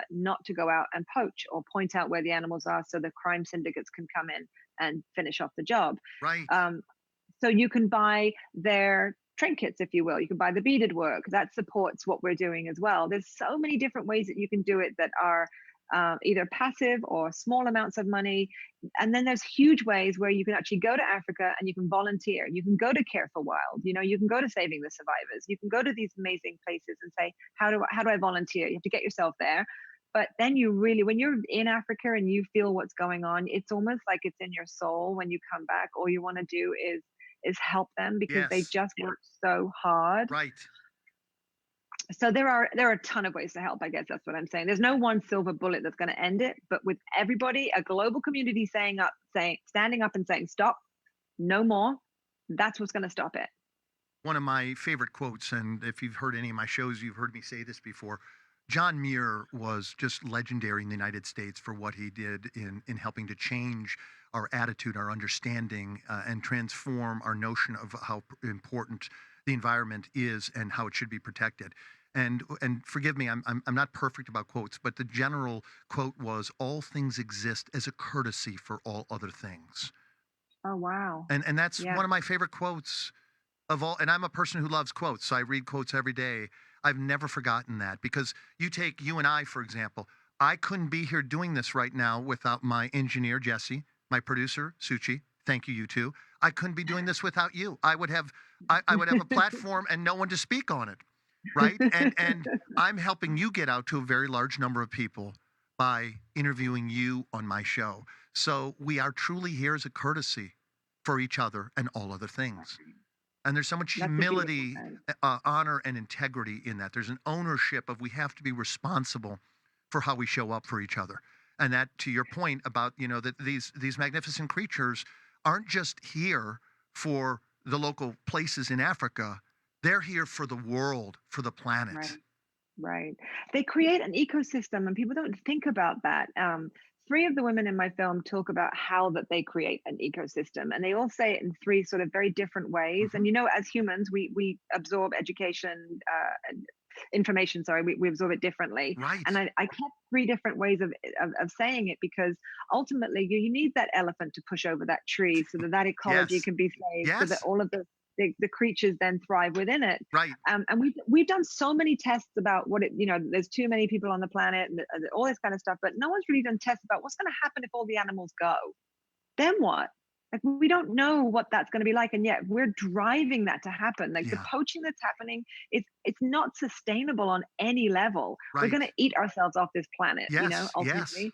not to go out and poach or point out where the animals are, so the crime syndicates can come in and finish off the job. Right. So you can buy their trinkets, if you will. You can buy the beaded work that supports what we're doing as well. There's so many different ways that you can do it that are either passive or small amounts of money. And then there's huge ways where you can actually go to Africa and you can volunteer. You can go to Care for Wild. You can go to Saving the Survivors. You can go to these amazing places and say, how do I volunteer? You have to get yourself there. But then when you're in Africa and you feel what's going on, it's almost like it's in your soul when you come back. All you want to do is help them, because they just work so hard. Right. So there are a ton of ways to help. I guess that's what I'm saying. There's no one silver bullet that's going to end it, but with everybody, a global community standing up and saying stop, no more, that's what's going to stop it. One of my favorite quotes, and if you've heard any of my shows, you've heard me say this before. John Muir was just legendary in the United States for what he did in helping to change our attitude, our understanding, and transform our notion of how important the environment is and how it should be protected. And forgive me, I'm not perfect about quotes, but the general quote was, "All things exist as a courtesy for all other things." Oh wow! And that's one of my favorite quotes of all. And I'm a person who loves quotes, so I read quotes every day. I've never forgotten that, because you and I, for example, I couldn't be here doing this right now without my engineer, Jesse, my producer, Suchi. Thank you, you two. I couldn't be doing this without you. I would have a platform and no one to speak on it, right? And I'm helping you get out to a very large number of people by interviewing you on my show. So we are truly here as a courtesy for each other and all other things. And there's so much That's a beautiful humility, thing. honor, and integrity in that. There's an ownership of we have to be responsible for how we show up for each other. And that, to your point about, that these magnificent creatures aren't just here for the local places in Africa. They're here for the world, for the planet. Right. Right. They create an ecosystem, and people don't think about that. Three of the women in my film talk about how that they create an ecosystem, and they all say it in three sort of very different ways. Mhm. And as humans, we absorb education, information. Sorry, we absorb it differently. Right. And I kept three different ways of saying it, because ultimately you need that elephant to push over that tree so that ecology Yes. can be saved, so Yes. that all of the creatures then thrive within it. Right. And we've done so many tests about there's too many people on the planet and all this kind of stuff, but no one's really done tests about what's going to happen if all the animals go. Then what? Like, we don't know what that's going to be like, and yet we're driving that to happen. Like, the Yeah. poaching that's happening, it's not sustainable on any level. We're Right. going to eat ourselves off this planet. Yes. Yes. Ultimately.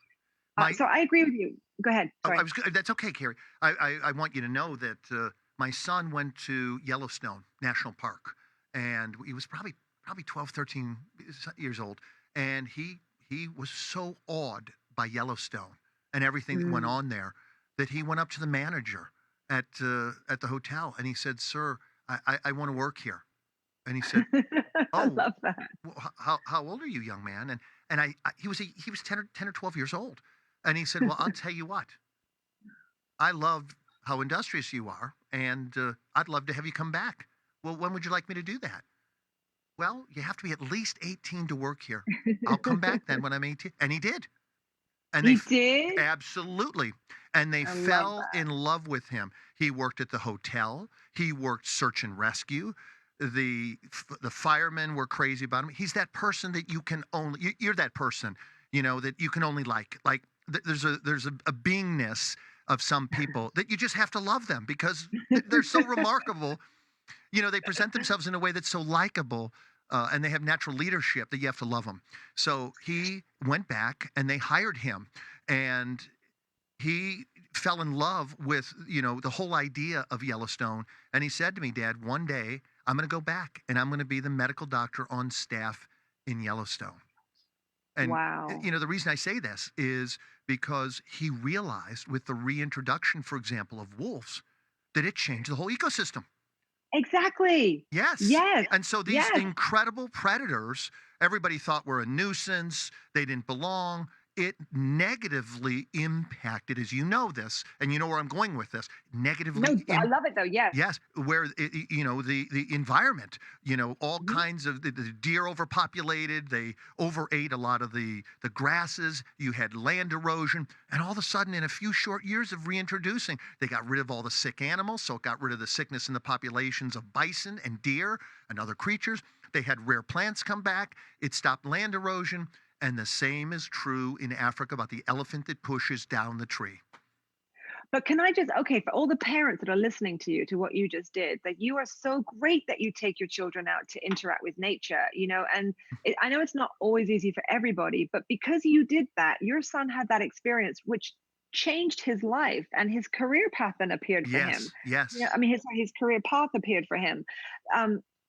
My- So I agree with you. Go ahead. Oh, Sorry. that's okay, Carrie. I want you to know that my son went to Yellowstone National Park, and he was probably 12, 13 years old, and he was so awed by Yellowstone and everything that went on there that he went up to the manager at the hotel and he said, "Sir, I want to work here." And he said, I "Oh, love that. well, how old are you, young man?" And he was 10 or 12 years old, and he said, "Well, I'll tell you what. I love how industrious you are, and I'd love to have you come back. Well, when would you like me to do that?" "Well, you have to be at least 18 to work here. I'll come back then when I'm 18. And he did. And He did? absolutely. And they I love fell that. in love with him. He worked at the hotel. He worked search and rescue. The firemen were crazy about him. He's that person that you can only, you're that person, that you can only like. Like, there's a beingness of some people that you just have to love them because they're so remarkable. They present themselves in a way that's so likable, and they have natural leadership that you have to love them. So he went back and they hired him, and he fell in love with, the whole idea of Yellowstone. And he said to me, "Dad, one day I'm going to go back and I'm going to be the medical doctor on staff in Yellowstone." And, Wow. the reason I say this is because he realized with the reintroduction, for example, of wolves, that it changed the whole ecosystem. Exactly. Yes. Yes. And so these Yes. incredible predators, everybody thought were a nuisance, they didn't belong. It negatively impacted, as you know this, and you know where I'm going with this, negatively No, I love it though. Yes. Yes, where the environment, all kinds of the deer overpopulated, they overate a lot of the grasses. You had land erosion, and all of a sudden, in a few short years of reintroducing, they got rid of all the sick animals, so it got rid of the sickness in the populations of bison and deer and other creatures. They had rare plants come back. It stopped land erosion, and the same is true in Africa about the elephant that pushes down the tree. But can I just, okay, for all the parents that are listening to you, to what you just did, that you are so great that you take your children out to interact with nature, and I know it's not always easy for everybody, but because you did that, your son had that experience, which changed his life, and his career path then appeared for him. Yes. I mean, his career path appeared for him.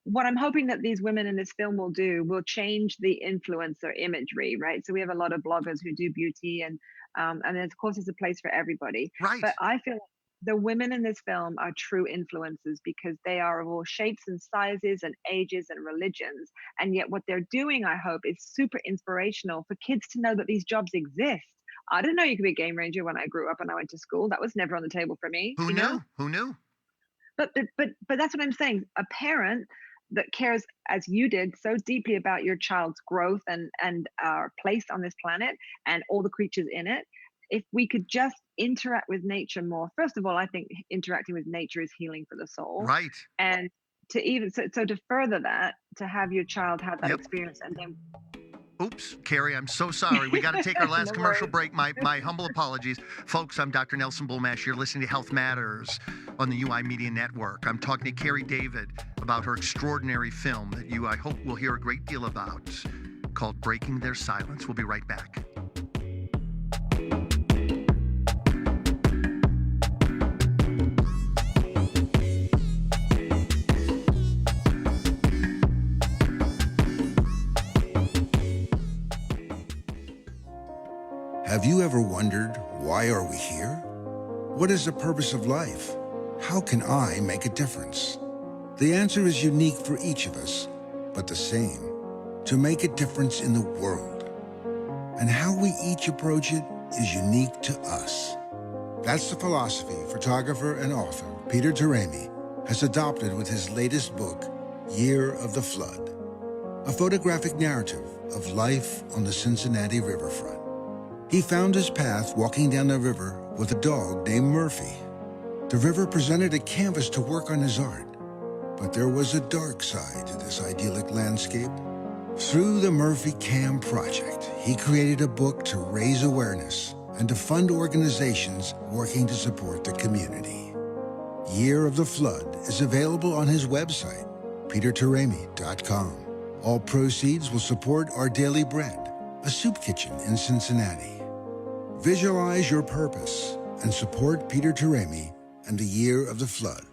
What I'm hoping that these women in this film will change the influencer imagery, right? So we have a lot of bloggers who do beauty, and of course, there's a place for everybody. Right. But I feel like the women in this film are true influencers because they are of all shapes and sizes and ages and religions. And yet what they're doing, I hope, is super inspirational for kids to know that these jobs exist. I didn't know you could be a game ranger when I grew up and I went to school. That was never on the table for me. Who knew? Who knew? But that's what I'm saying. A parent that cares, as you did, so deeply about your child's growth and our place on this planet and all the creatures in it, if we could just interact with nature more. First of all, I think interacting with nature is healing for the soul. Right. And so to further that, to have your child have that Yep. experience, and then Oops, Carrie, I'm so sorry. We got to take our last No commercial worries. break. My humble apologies. Folks, I'm Dr. Nelson Bulmash. You're listening to Health Matters on the UI Media Network. I'm talking to Carrie David about her extraordinary film that you, I hope, will hear a great deal about, called Breaking Their Silence. We'll be right back. Have you ever wondered, why are we here? What is the purpose of life? How can I make a difference? The answer is unique for each of us, but the same: to make a difference in the world. And how we each approach it is unique to us. That's the philosophy photographer and author Peter Taremi has adopted with his latest book, Year of the Flood, a photographic narrative of life on the Cincinnati riverfront. He found his path walking down the river with a dog named Murphy. The river presented a canvas to work on his art, but there was a dark side to this idyllic landscape. Through the Murphy Cam Project, he created a book to raise awareness and to fund organizations working to support the community. Year of the Flood is available on his website, petertaremi.com. All proceeds will support Our Daily Bread, a soup kitchen in Cincinnati. Visualize your purpose and support Peter Taremi and the Year of the Flood.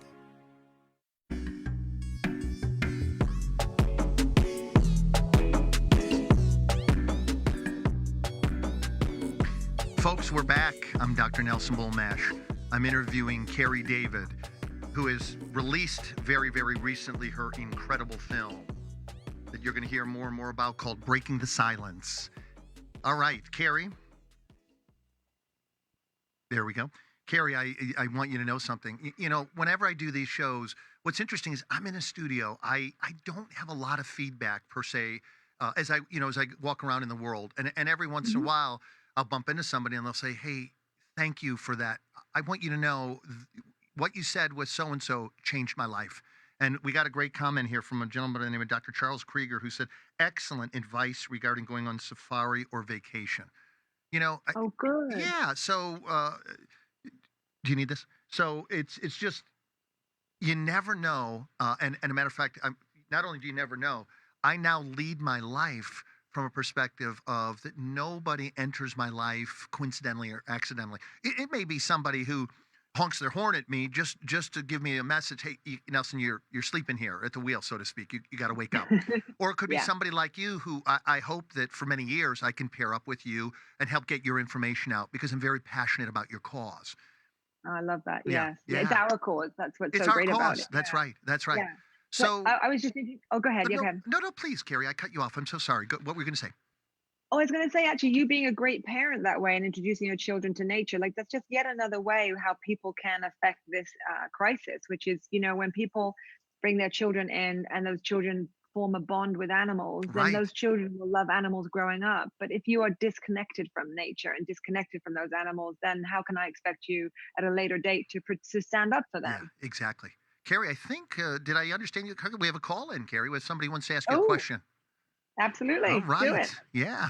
Folks, we're back. I'm Dr. Nelson Bulmash. I'm interviewing Carrie David, who has released very, very recently her incredible film that you're going to hear more and more about, called Breaking the Silence. All right, Carrie. There we go. Carrie, I want you to know something. You know, whenever I do these shows, what's interesting is I'm in a studio. I don't have a lot of feedback per se as I walk around in the world. And every once in a while, I'll bump into somebody and they'll say, hey, thank you for that. I want you to know what you said with so-and-so changed my life. And we got a great comment here from a gentleman by the name of Dr. Charles Krieger, who said, excellent advice regarding going on safari or vacation. You know, Oh, good. yeah. So, do you need this? So it's just, you never know. And a matter of fact, not only do you never know, I now lead my life from a perspective of that nobody enters my life coincidentally or accidentally. It may be somebody who honks their horn at me just to give me a message. Hey, Nelson, you're sleeping here at the wheel, so to speak. You got to wake up. Or it could be Yeah. somebody like you who I hope that for many years I can pair up with you and help get your information out, because I'm very passionate about your cause. Oh, I love that. Yeah, Yes. It's yeah. our cause. That's what's It's so our great about cause. it. That's right. That's right. Yeah. So, But I was just thinking, oh, go ahead. Yeah, go ahead. no, please, Carrie, I cut you off. I'm so sorry. What were you going to say? Oh, I was going to say, actually, you being a great parent that way and introducing your children to nature, like that's just yet another way how people can affect this crisis, which is, when people bring their children in and those children form a bond with animals, then Right. those children will love animals growing up. But if you are disconnected from nature and disconnected from those animals, then how can I expect you at a later date to stand up for them? Yeah, exactly. Carrie, I think, did I understand you? We have a call in, Carrie, where somebody wants to ask you a Oh, question. absolutely. All Do right. it. Yeah.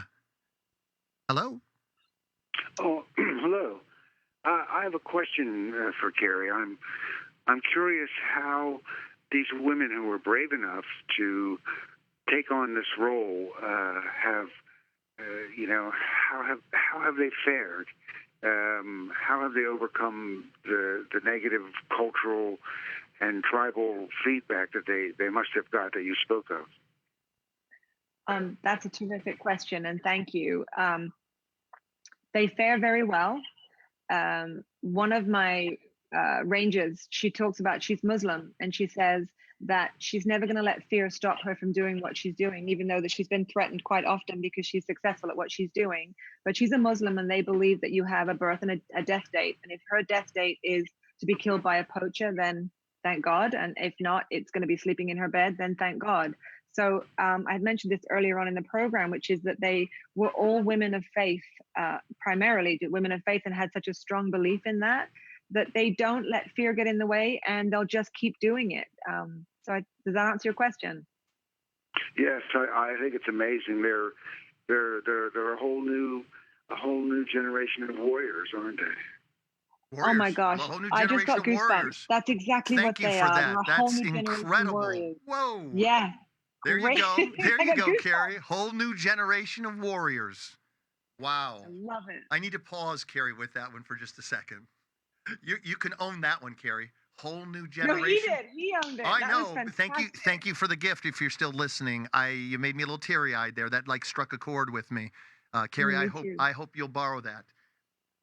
Hello. Oh, hello. I have a question for Carrie. I'm curious how these women who were brave enough to take on this role have, how have they fared? How have they overcome the negative cultural and tribal feedback that they must have got that you spoke of? That's a terrific question, and thank you. They fare very well. One of my rangers, she talks about, she's Muslim, and she says that she's never going to let fear stop her from doing what she's doing, even though that she's been threatened quite often because she's successful at what she's doing. But she's a Muslim, and they believe that you have a birth and a death date. And if her death date is to be killed by a poacher, then thank God. And if not, it's going to be sleeping in her bed, then thank God. So I had mentioned this earlier on in the program, which is that they were all women of faith, primarily women of faith, and had such a strong belief in that they don't let fear get in the way, and they'll just keep doing it. Does that answer your question? Yes, I think it's amazing. They're a whole new generation of warriors, aren't they? Oh my Warriors. gosh, A whole new I just generation got of goosebumps. warriors. That's exactly what Thank you they for are. that. They're a whole That's new generation of incredible. warriors. Whoa. Yeah, There you great. go. There I you got go, goosebumps. Carrie. Whole new generation of warriors. Wow. I love it. I need to pause, Carrie, with that one for just a second. You can own that one, Carrie. Whole new No, he generation. did. He owned it. I That was know. Thank you. fantastic. Thank you for the gift. If you're still listening, you made me a little teary-eyed there. That like struck a chord with me. Carrie, Me too. I hope you'll borrow that.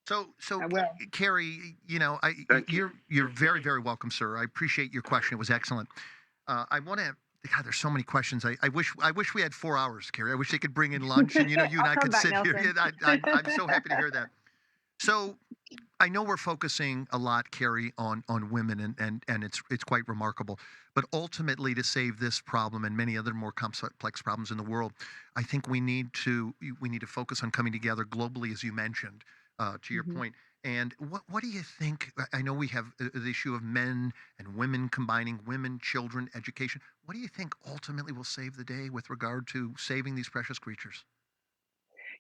So I will. Carrie, Thank you. you're very, very welcome, sir. I appreciate your question. It was excellent. I want to. God, there's so many questions. I wish we had 4 hours, Carrie. I wish they could bring in lunch and you and I'll I come could back, sit here. Nelson. I'm so happy to hear that. So I know we're focusing a lot, Carrie, on women, and it's quite remarkable. But ultimately, to save this problem and many other more complex problems in the world, I think we need to focus on coming together globally, as you mentioned, to your Mhm. point. And what do you think? I know we have the issue of men and women combining women, children, education. What do you think ultimately will save the day with regard to saving these precious creatures?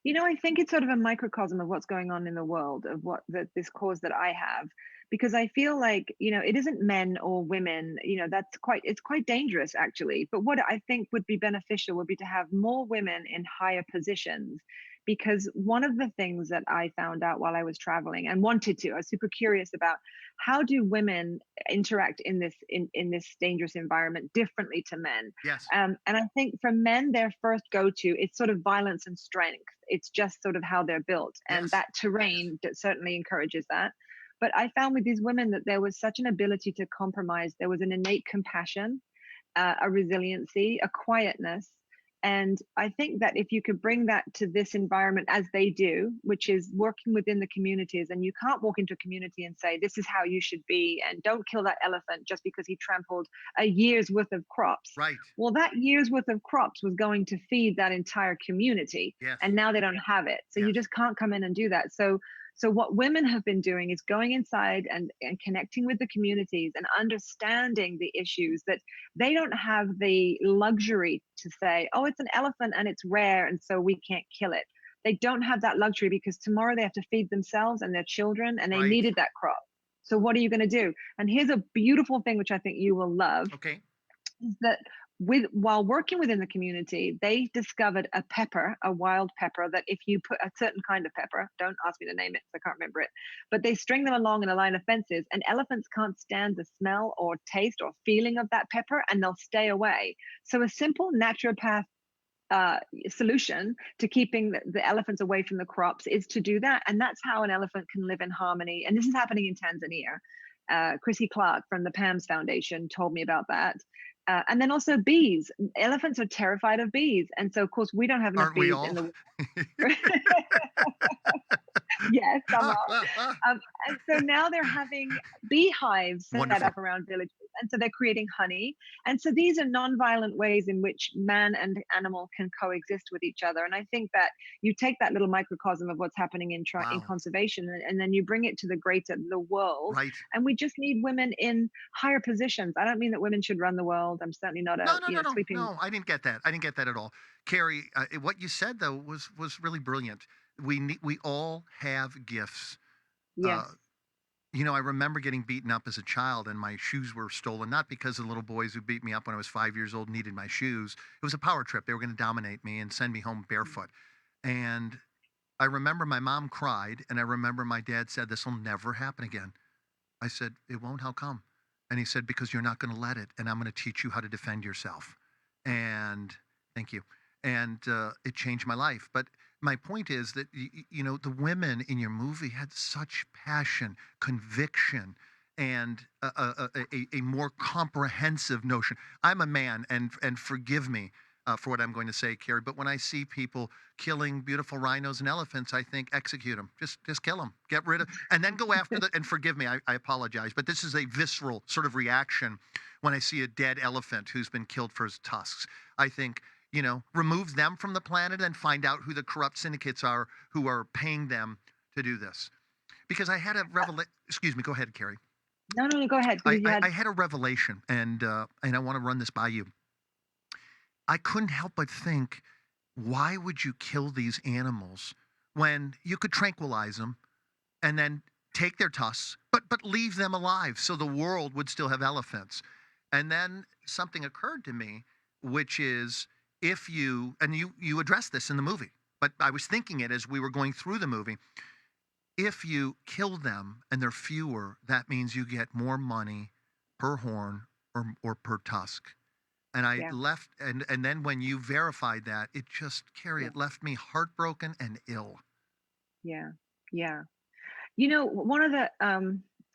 I think it's sort of a microcosm of what's going on in the world, of this cause that I have, because I feel like, it isn't men or women, it's quite dangerous actually. But what I think would be beneficial would be to have more women in higher positions. Because one of the things that I found out while I was traveling and I was super curious about how do women interact in this dangerous environment differently to men. Yes. And I think for men, their first go-to, it's sort of violence and strength. It's just sort of how they're built. And Yes. that terrain certainly encourages that. But I found with these women that there was such an ability to compromise. There was an innate compassion, a resiliency, a quietness. And I think that if you could bring that to this environment as they do, which is working within the communities, and you can't walk into a community and say, this is how you should be, and don't kill that elephant just because he trampled a year's worth of crops. Right. Well, that year's worth of crops was going to feed that entire community. Yes. And now they don't have it. So you Yes. just can't come in and do that. So what women have been doing is going inside and connecting with the communities and understanding the issues that they don't have the luxury to say, oh, it's an elephant and it's rare, and so we can't kill it. They don't have that luxury because tomorrow they have to feed themselves and their children, and they Right. needed that crop. So what are you going to do? And here's a beautiful thing, which I think you will love, Okay. is that while working within the community, they discovered a wild pepper, that if you put a certain kind of pepper, don't ask me to name it, I can't remember it, but they string them along in a line of fences, and elephants can't stand the smell or taste or feeling of that pepper, and they'll stay away. So a simple naturopath solution to keeping the elephants away from the crops is to do that. And that's how an elephant can live in harmony. And this is happening in Tanzania. Chrissy Clark from the PAMS Foundation told me about that. And then also bees. Elephants are terrified of bees. And so, of course, we don't have enough Aren't we bees all? in the Yes, some are. And so now they're having beehives set Wonderful. up around villages. And so they're creating honey. And so these are nonviolent ways in which man and animal can coexist with each other. And I think that you take that little microcosm of what's happening in Wow. conservation, and then you bring it to the world. Right. And we just need women in higher positions. I don't mean that women should run the world. I'm certainly not sweeping. No, I didn't get that. I didn't get that at all. Carrie, what you said though was really brilliant. We all have gifts. Yes. I remember getting beaten up as a child, and my shoes were stolen, not because the little boys who beat me up when I was 5 years old needed my shoes. It was a power trip. They were going to dominate me and send me home barefoot. And I remember my mom cried, and I remember my dad said, "This will never happen again." I said, "It won't. How come?" And he said, "Because you're not going to let it, and I'm going to teach you how to defend yourself." And thank you. And it changed my life. But my point is that, the women in your movie had such passion, conviction, and a more comprehensive notion. I'm a man, and forgive me for what I'm going to say, Carrie, but when I see people killing beautiful rhinos and elephants, I think execute them. Just kill them. Get rid of, and then go after and forgive me, I apologize, but this is a visceral sort of reaction when I see a dead elephant who's been killed for his tusks. I think, remove them from the planet and find out who the corrupt syndicates are who are paying them to do this. Because I had a revelation. Excuse me, go ahead, Carrie. No, no, no. Go ahead. Because you had. I had a revelation, and I want to run this by you. I couldn't help but think, why would you kill these animals when you could tranquilize them and then take their tusks, but leave them alive so the world would still have elephants? And then something occurred to me, which is, if you, and you addressed this in the movie, but I was thinking it as we were going through the movie. If you kill them and they're fewer, that means you get more money per horn or per tusk. And I Yeah. left, and then when you verified that, it just, Carrie, Yeah. it left me heartbroken and ill. Yeah. Yeah. You know, one of the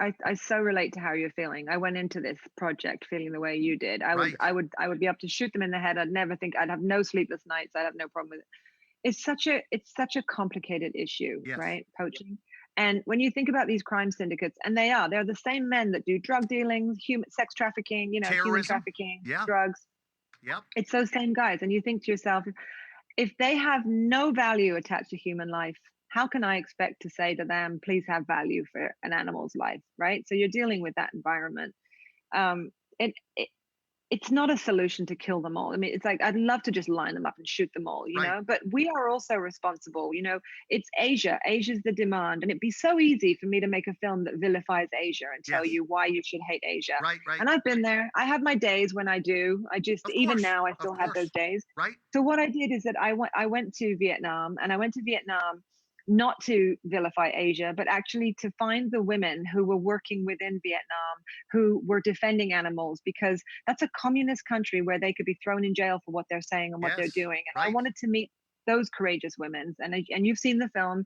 I so relate to how you're feeling. I went into this project feeling the way you did. Right. I would be able to shoot them in the head. I'd never think I'd have no sleepless nights. I'd have no problem with it. It's such a complicated issue, Yes. right? Poaching. And when you think about these crime syndicates, and they're the same men that do drug dealing, human sex trafficking, human Terrorism. trafficking, Yeah. drugs. Yep. It's those same guys. And you think to yourself, if they have no value attached to human life, how can I expect to say to them, please have value for an animal's life, right? So you're dealing with that environment. Um, it it's not a solution to kill them all. I mean, it's like I'd love to just line them up and shoot them all, you Right. know. But we are also responsible, you know. It's Asia. Asia's the demand, and it'd be so easy for me to make a film that vilifies Asia and tell Yes. you why you should hate Asia. Right. Right. And I've been there. I have my days when I do. I just Of even course. now I Of still have course. those days. Right. So what I did is that I went to Vietnam, and I went to Vietnam not to vilify Asia, but actually to find the women who were working within Vietnam who were defending animals, because that's a communist country where they could be thrown in jail for what they're saying and what they're Yes. doing. And I Right. wanted to meet those courageous women, and you've seen the film.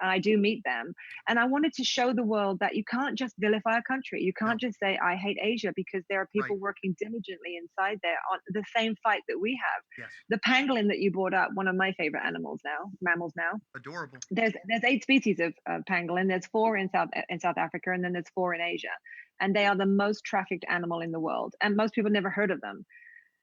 I do meet them, and I wanted to show the world that you can't just vilify a country. You can't No. just say I hate Asia, because there are people Right. working diligently inside there on the same fight that we have. Yes. The pangolin that you brought up, one of my favorite mammals now. Adorable. There's 8 species of pangolin. There's 4 in South Africa, and then there's 4 in Asia, and they are the most trafficked animal in the world. And most people never heard of them.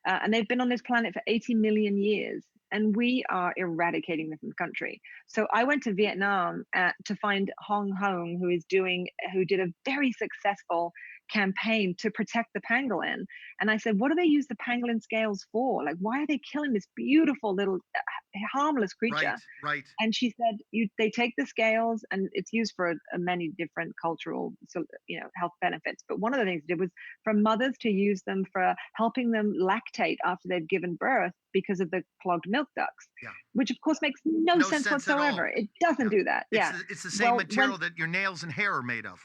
And they've been on this planet for 80 million years, and we are eradicating them from the country. So I went to Vietnam to find Hong Hong, who did a very successful campaign to protect the pangolin. And I said, what do they use the pangolin scales for? Like, why are they killing this beautiful little harmless creature? Right. Right. And she said, they take the scales, and it's used for many different cultural, health benefits. But one of the things they did was for mothers to use them for helping them lactate after they've given birth because of the clogged milk ducts. Yeah. Which of course makes no sense sense at all. whatsoever. It doesn't Yeah. do that. Yeah. It's the same Well, material that your nails and hair are made of.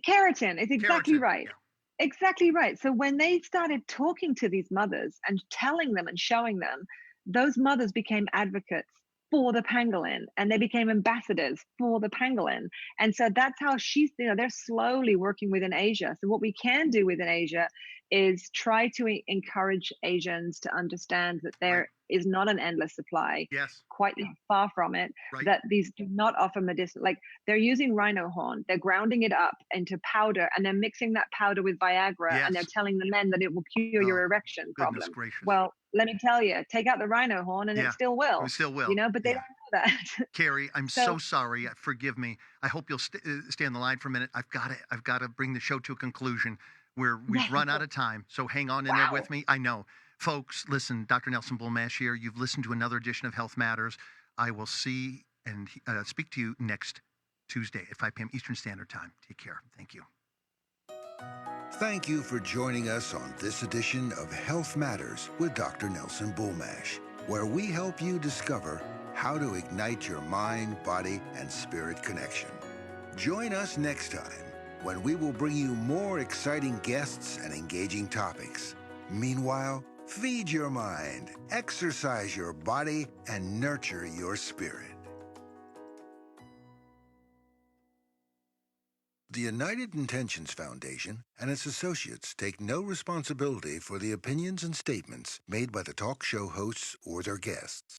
Keratin is exactly Keratin. right. Yeah. Exactly right. So when they started talking to these mothers and telling them and showing them, those mothers became advocates for the pangolin, and they became ambassadors for the pangolin. And so that's how they're slowly working within Asia. So what we can do within Asia is try to encourage Asians to understand that there is not an endless supply. Yes. Quite far from it. Right. That these do not offer medicinal. Like, they're using rhino horn, they're grounding it up into powder, and they're mixing that powder with Viagra, Yes. and they're telling the men that it will cure your erection Goodness problem. gracious. Well, let me tell you, take out the rhino horn and Yeah. it still will. We still will. You know, but they Yeah. don't know that. Carrie, I'm So- so sorry. Forgive me. I hope you'll stay on the line for a minute. I've got to bring the show to a conclusion. We've Yeah. run out of time. So hang on in there Wow. with me. I know. Folks, listen, Dr. Nelson Bulmash here. You've listened to another edition of Health Matters. I will see and speak to you next Tuesday at 5 p.m. Eastern Standard Time. Take care. Thank you. Thank you for joining us on this edition of Health Matters with Dr. Nelson Bulmash, where we help you discover how to ignite your mind, body, and spirit connection. Join us next time when we will bring you more exciting guests and engaging topics. Meanwhile, feed your mind, exercise your body, and nurture your spirit. The United Intentions Foundation and its associates take no responsibility for the opinions and statements made by the talk show hosts or their guests.